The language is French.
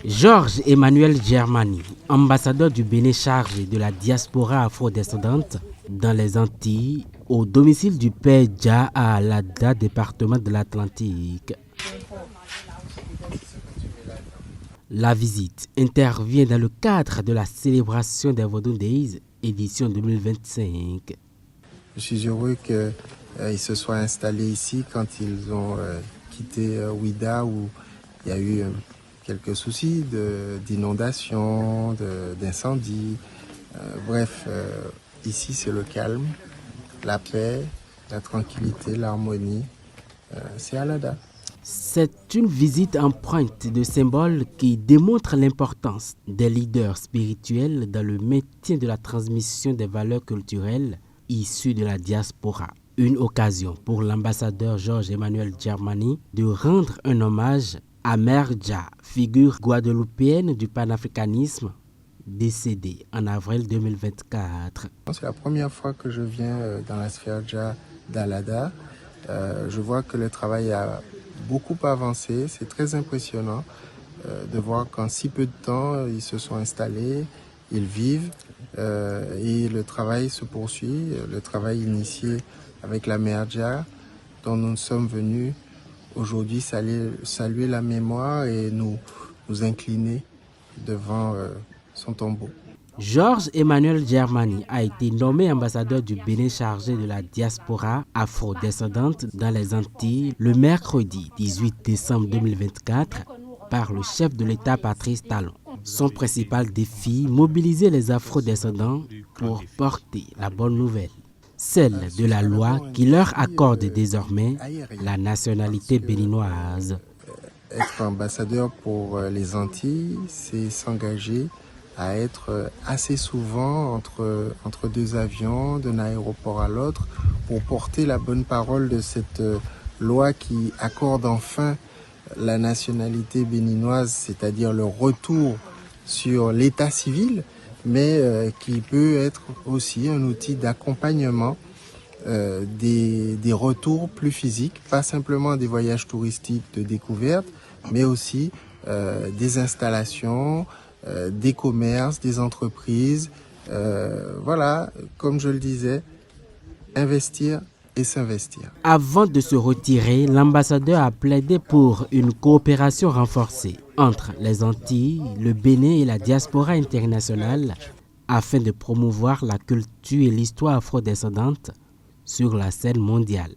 Georges Emmanuel Germani, ambassadeur du Bénin chargé de la diaspora afro-descendante dans les Antilles, au domicile du père Dja à Alada, département de l'Atlantique. La visite intervient dans le cadre de la célébration des Vodou Days, édition 2025. Je suis heureux qu'ils se soient installés ici quand ils ont quitté Ouida, où il y a eu quelques soucis d'inondation, d'incendie. Bref, ici c'est le calme, la paix, la tranquillité, l'harmonie. C'est Alada. C'est une visite empreinte de symboles qui démontre l'importance des leaders spirituels dans le maintien de la transmission des valeurs culturelles issues de la diaspora. Une occasion pour l'ambassadeur Georges Emmanuel Germani de rendre un hommage à Mère Dja, figure guadeloupéenne du panafricanisme, décédée en avril 2024. C'est la première fois que je viens dans la sphère Dja d'Alada. Je vois que le travail a beaucoup avancé. C'est très impressionnant de voir qu'en si peu de temps, ils se sont installés, ils vivent et le travail se poursuit. Le travail initié avec la Mère Dja, dont nous sommes venus aujourd'hui saluer la mémoire et nous incliner devant son tombeau. Georges Emmanuel Germani a été nommé ambassadeur du Bénin chargé de la diaspora afro-descendante dans les Antilles le mercredi 18 décembre 2024 par le chef de l'État Patrice Talon. Son principal défi, mobiliser les afro-descendants pour porter la bonne nouvelle, celle de la loi qui leur accorde désormais la nationalité béninoise. Être ambassadeur pour les Antilles, c'est s'engager à être assez souvent entre deux avions, d'un aéroport à l'autre, pour porter la bonne parole de cette loi qui accorde enfin la nationalité béninoise, c'est-à-dire le retour sur l'état civil, mais qui peut être aussi un outil d'accompagnement des retours plus physiques, pas simplement des voyages touristiques de découverte, mais aussi des installations, des commerces, des entreprises. Voilà, comme je le disais, investir et s'investir. Avant de se retirer, l'ambassadeur a plaidé pour une coopération renforcée entre les Antilles, le Bénin et la diaspora internationale afin de promouvoir la culture et l'histoire afro-descendante sur la scène mondiale.